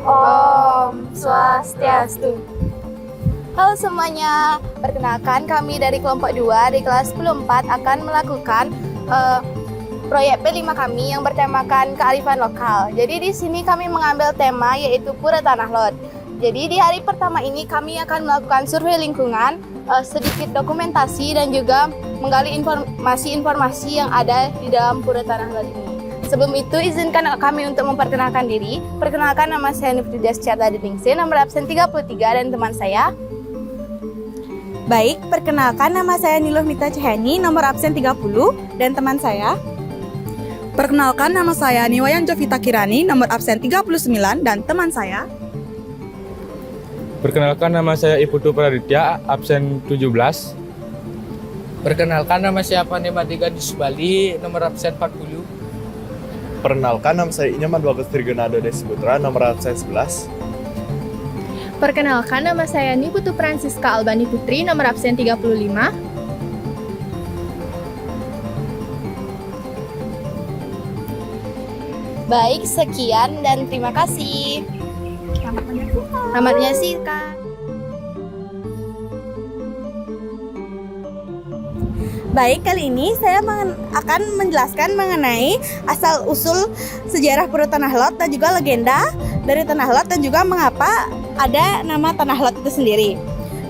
Om Swastiastu. Halo semuanya, perkenalkan kami dari kelompok 2 di kelas 10-4 akan melakukan proyek P5 kami yang bertemakan kearifan lokal. Jadi di sini kami mengambil tema yaitu Pura Tanah Lot. Jadi di hari pertama ini kami akan melakukan survei lingkungan, sedikit dokumentasi dan juga menggali informasi-informasi yang ada di dalam Pura Tanah Lot ini. Sebelum itu, izinkan kami untuk memperkenalkan diri. Perkenalkan, nama saya Nifridas Chandra Diningsih, nomor absen 33, dan teman saya. Baik, perkenalkan nama saya Niluh Mita Cahani, nomor absen 30, dan teman saya. Perkenalkan nama saya Niwayan Jovita Kirani, nomor absen 39, dan teman saya. Perkenalkan nama saya Iputu Praditya, absen 17. Perkenalkan nama saya Pandey Gadis Bali, nomor absen 40. Perkenalkan nama saya Inyaman Bagus Trigunado Desiputra, nomor absen 11. Perkenalkan nama saya Niputu Francisca Albani Putri, nomor absen 35. Baik, sekian dan terima kasih. Selamat menyaksikan. Baik, kali ini saya akan menjelaskan mengenai asal-usul sejarah Pura Tanah Lot dan juga legenda dari Tanah Lot dan juga mengapa ada nama Tanah Lot itu sendiri.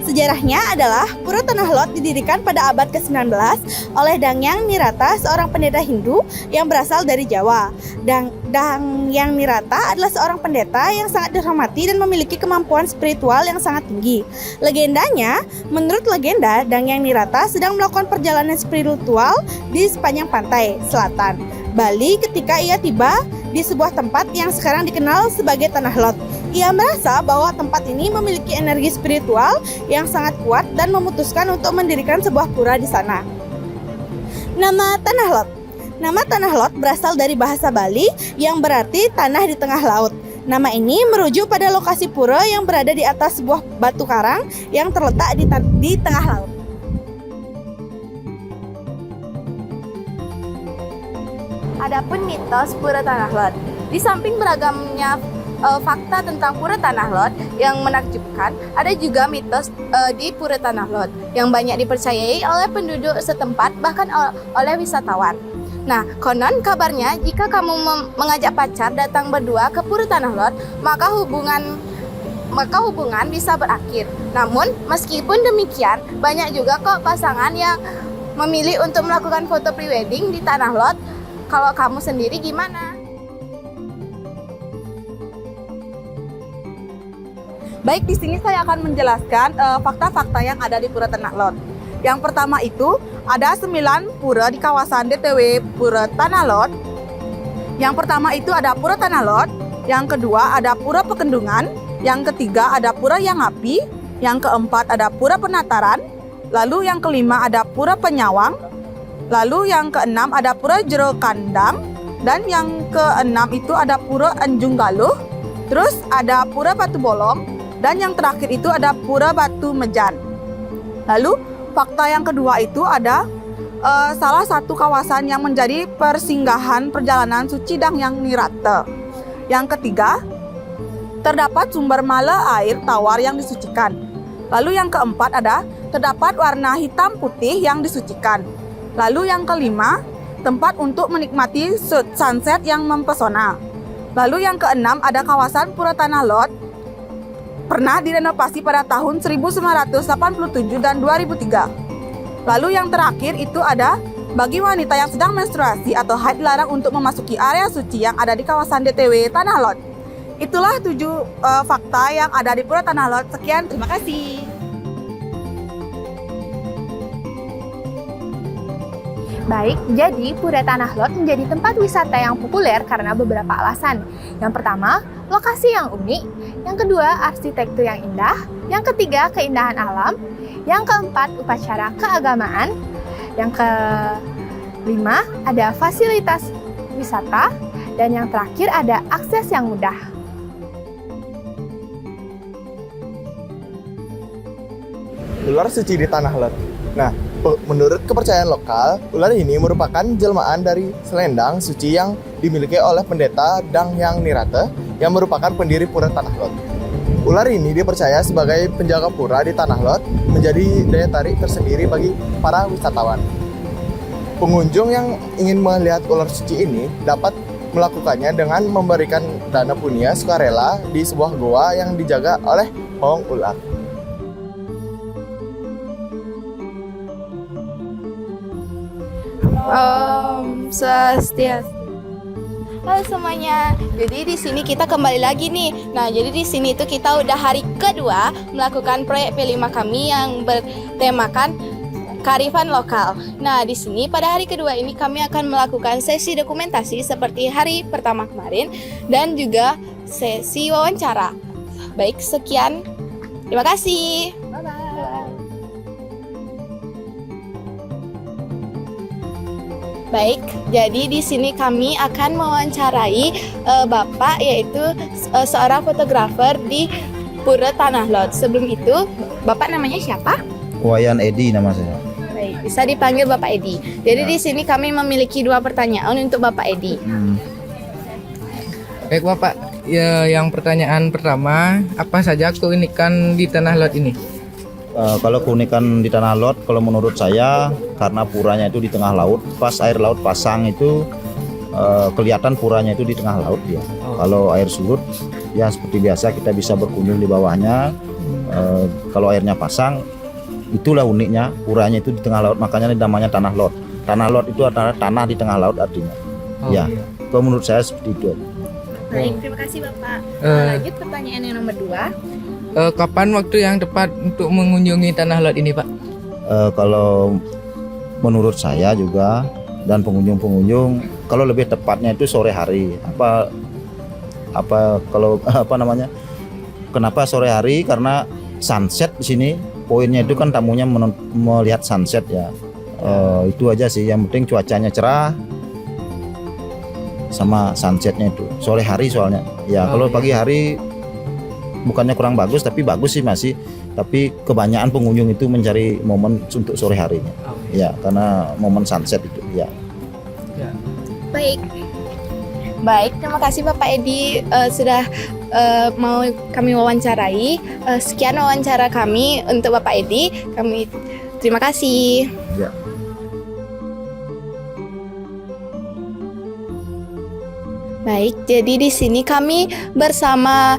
Sejarahnya adalah Pura Tanah Lot didirikan pada abad ke-19 oleh Dangyang Nirata, seorang pendeta Hindu yang berasal dari Jawa. Dangyang Nirata adalah seorang pendeta yang sangat dihormati dan memiliki kemampuan spiritual yang sangat tinggi. Legendanya, menurut legenda, Dangyang Nirata sedang melakukan perjalanan spiritual di sepanjang pantai selatan Bali ketika ia tiba di sebuah tempat yang sekarang dikenal sebagai Tanah Lot. Ia merasa bahwa tempat ini memiliki energi spiritual yang sangat kuat dan memutuskan untuk mendirikan sebuah pura di sana. Nama Tanah Lot. Nama Tanah Lot berasal dari bahasa Bali yang berarti tanah di tengah laut. Nama ini merujuk pada lokasi pura yang berada di atas sebuah batu karang yang terletak di tengah laut. Adapun mitos Pura Tanah Lot. Di samping beragamnya fakta tentang Pura Tanah Lot yang menakjubkan, ada juga mitos di Pura Tanah Lot yang banyak dipercayai oleh penduduk setempat bahkan oleh wisatawan. Nah, konon kabarnya jika kamu mengajak pacar datang berdua ke Pura Tanah Lot, maka hubungan bisa berakhir. Namun, meskipun demikian, banyak juga kok pasangan yang memilih untuk melakukan foto prewedding di Tanah Lot. Kalau kamu sendiri gimana? Baik, di sini saya akan menjelaskan fakta-fakta yang ada di Pura Tanah Lot. Yang pertama itu, ada 9 pura di kawasan DTW Pura Tanah Lot. Yang pertama itu ada Pura Tanah Lot, yang kedua ada Pura Pekendungan, yang ketiga ada Pura Yangapi, yang keempat ada Pura Penataran, lalu yang kelima ada Pura Penyawang, lalu yang keenam ada Pura Jero Kandang, dan yang keenam itu ada Pura Anjung Galuh, terus ada Pura Batu Bolong, dan yang terakhir itu ada Pura Batu Mejan. Lalu fakta yang kedua itu ada salah satu kawasan yang menjadi persinggahan perjalanan suci Dangyang Nirata. Yang ketiga, terdapat sumber mala air tawar yang disucikan. Lalu yang keempat ada terdapat warna hitam putih yang disucikan. Lalu yang kelima, tempat untuk menikmati sunset yang mempesona. Lalu yang keenam ada kawasan Pura Tanah Lot pernah direnovasi pada tahun 1987 dan 2003. Lalu yang terakhir itu ada bagi wanita yang sedang menstruasi atau haid dilarang untuk memasuki area suci yang ada di kawasan DTW Tanah Lot. Itulah 7 fakta yang ada di Pura Tanah Lot. Sekian, terima kasih. Baik, jadi Pura Tanah Lot menjadi tempat wisata yang populer karena beberapa alasan. Yang pertama, lokasi yang unik. Yang kedua, arsitektur yang indah. Yang ketiga, keindahan alam. Yang keempat, upacara keagamaan. Yang kelima, ada fasilitas wisata. Dan yang terakhir, ada akses yang mudah. Ular suci di Tanah Lot. Nah, menurut kepercayaan lokal, ular ini merupakan jelmaan dari selendang suci yang dimiliki oleh pendeta Dang Hyang Nirate yang merupakan pendiri Pura Tanah Lot. Ular ini dipercaya sebagai penjaga pura di Tanah Lot, menjadi daya tarik tersendiri bagi para wisatawan. Pengunjung yang ingin melihat ular suci ini dapat melakukannya dengan memberikan dana punia sukarela di sebuah goa yang dijaga oleh pawang ular. Swastiastu. Halo semuanya. Jadi di sini kita kembali lagi nih. Nah, jadi di sini itu kita udah hari kedua melakukan proyek P5 kami yang bertemakan kearifan lokal. Nah, di sini pada hari kedua ini kami akan melakukan sesi dokumentasi seperti hari pertama kemarin dan juga sesi wawancara. Baik, sekian. Terima kasih. Bye-bye. Baik, jadi di sini kami akan mewawancarai Bapak, yaitu seorang fotografer di Pura Tanah Lot. Sebelum itu, Bapak namanya siapa? Wayan Edi nama saya. Baik, bisa dipanggil Bapak Edi. Jadi di sini kami memiliki 2 pertanyaan untuk Bapak Edi. Baik Bapak, ya, yang pertanyaan pertama, apa saja keunikan di Tanah Lot ini? Kalau keunikan di Tanah Lot, kalau menurut saya karena puranya itu di tengah laut, pas air laut pasang itu kelihatan puranya itu di tengah laut ya. Kalau air surut ya seperti biasa kita bisa berkunjung di bawahnya. Kalau airnya pasang, itulah uniknya puranya itu di tengah laut, makanya namanya Tanah Lot. Tanah Lot itu adalah tanah di tengah laut artinya. Ya, kalau menurut saya seperti itu. Baik, terima kasih Bapak. Lanjut pertanyaan yang nomor 2. Kapan waktu yang tepat untuk mengunjungi Tanah Lot ini, Pak? Kalau menurut saya juga dan pengunjung-pengunjung, kalau lebih tepatnya itu sore hari. Kenapa sore hari? Karena sunset di sini poinnya itu kan tamunya melihat sunset ya. Itu aja sih, yang penting cuacanya cerah sama sunsetnya itu sore hari soalnya. Ya kalau pagi hari bukannya kurang bagus, tapi bagus sih masih. Tapi kebanyakan pengunjung itu mencari momen untuk sore harinya. Ya, karena momen sunset itu. Ya. Baik. Baik, terima kasih Bapak Edi sudah mau kami wawancarai. Sekian wawancara kami untuk Bapak Edi. Kami terima kasih. Ya. Baik, jadi di sini kami bersama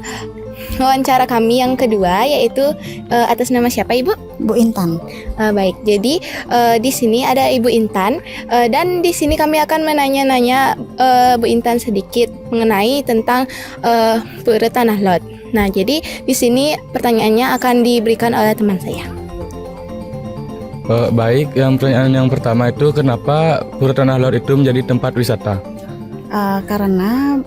wawancara kami yang kedua, yaitu atas nama siapa Ibu? Bu Intan. Baik, jadi di sini ada Ibu Intan dan di sini kami akan menanya-nanya Bu Intan sedikit mengenai tentang Pura Tanah Lot. Nah, jadi di sini pertanyaannya akan diberikan oleh teman saya. Baik, yang pertanyaan yang pertama itu kenapa Pura Tanah Lot itu menjadi tempat wisata? Karena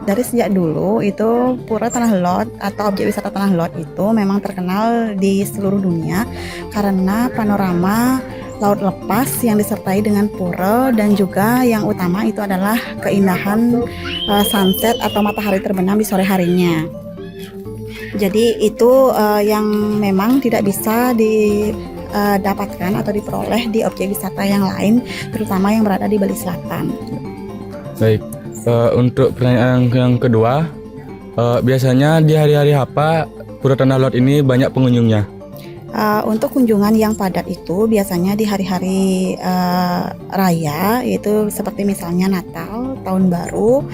dari sejak dulu itu Pura Tanah Lot atau objek wisata Tanah Lot itu memang terkenal di seluruh dunia karena panorama laut lepas yang disertai dengan pura, dan juga yang utama itu adalah keindahan sunset atau matahari terbenam di sore harinya. Jadi itu yang memang tidak bisa didapatkan atau diperoleh di objek wisata yang lain, terutama yang berada di Bali Selatan. Baik, untuk pertanyaan yang kedua, biasanya di hari-hari apa Pura Tanah Lot ini banyak pengunjungnya? Untuk kunjungan yang padat itu biasanya di hari-hari raya, yaitu seperti misalnya Natal, Tahun Baru,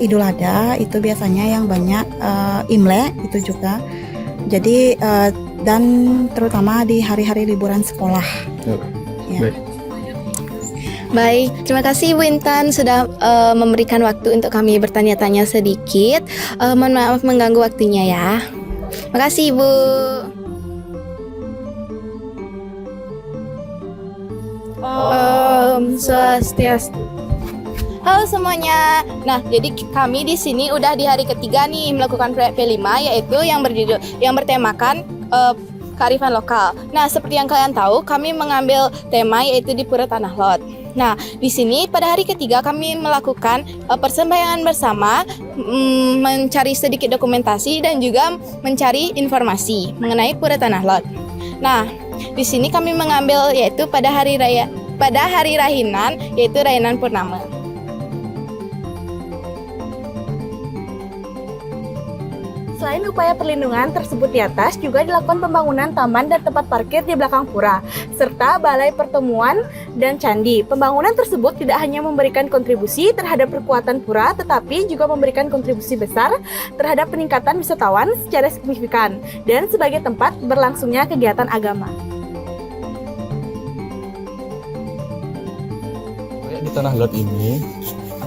Idul Adha, itu biasanya yang banyak, Imlek itu juga. Jadi dan terutama di hari-hari liburan sekolah. Ya. Baik. Baik, terima kasih Bu Intan sudah memberikan waktu untuk kami bertanya-tanya sedikit. Mohon maaf mengganggu waktunya ya. Terima kasih Ibu. Om Swastiastu. Halo semuanya. Nah, jadi kami di sini udah di hari ketiga nih melakukan proyek P5, yaitu yang bertemakan kearifan lokal. Nah, seperti yang kalian tahu, kami mengambil tema yaitu di Pura Tanah Lot. Nah, di sini pada hari ketiga kami melakukan persembahyangan bersama, mencari sedikit dokumentasi dan juga mencari informasi mengenai Pura Tanah Lot. Nah, di sini kami mengambil yaitu pada hari raya pada hari Rahinan, yaitu Rahinan Purnama. Selain upaya perlindungan tersebut di atas, juga dilakukan pembangunan taman dan tempat parkir di belakang pura, serta balai pertemuan dan candi. Pembangunan tersebut tidak hanya memberikan kontribusi terhadap perkuatan pura, tetapi juga memberikan kontribusi besar terhadap peningkatan wisatawan secara signifikan dan sebagai tempat berlangsungnya kegiatan agama. Proyek di Tanah Lot ini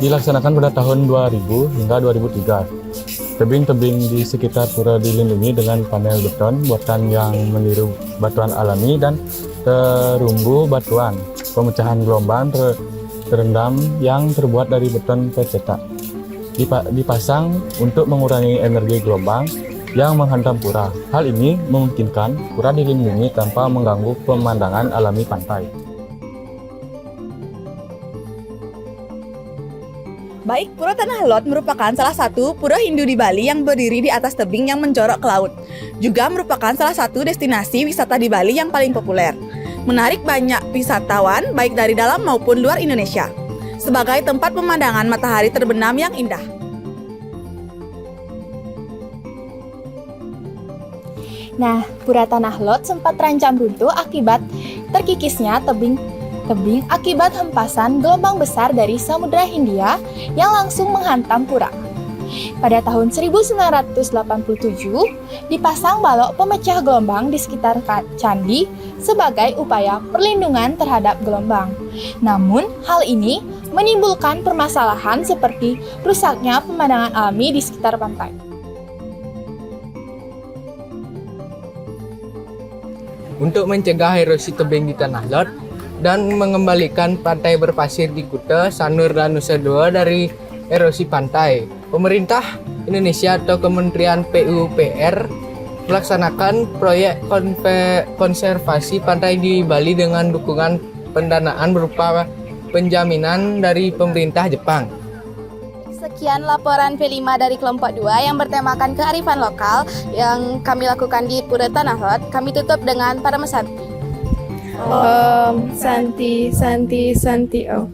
dilaksanakan pada tahun 2000 hingga 2003. Tebing-tebing di sekitar pura dilindungi dengan panel beton buatan yang meniru batuan alami dan terumbu batuan. Pemecahan gelombang terendam yang terbuat dari beton pencetak dipasang untuk mengurangi energi gelombang yang menghantam pura. Hal ini memungkinkan pura dilindungi tanpa mengganggu pemandangan alami pantai. Baik, Pura Tanah Lot merupakan salah satu pura Hindu di Bali yang berdiri di atas tebing yang menjorok ke laut. Juga merupakan salah satu destinasi wisata di Bali yang paling populer. Menarik banyak wisatawan baik dari dalam maupun luar Indonesia. Sebagai tempat pemandangan matahari terbenam yang indah. Nah, Pura Tanah Lot sempat terancam runtuh akibat terkikisnya tebing akibat hempasan gelombang besar dari Samudra Hindia yang langsung menghantam pura. Pada tahun 1987, dipasang balok pemecah gelombang di sekitar candi sebagai upaya perlindungan terhadap gelombang. Namun, hal ini menimbulkan permasalahan seperti rusaknya pemandangan alami di sekitar pantai. Untuk mencegah erosi tebing di Tanah Lot dan mengembalikan pantai berpasir di Kuta, Sanur, dan Nusa Dua dari erosi pantai, pemerintah Indonesia atau Kementerian PUPR melaksanakan proyek konservasi pantai di Bali dengan dukungan pendanaan berupa penjaminan dari pemerintah Jepang. Sekian laporan P5 dari kelompok 2 yang bertemakan kearifan lokal yang kami lakukan di Pura Tanah Lot. Kami tutup dengan Parama Santi. Santi, Santi, Santi, oh.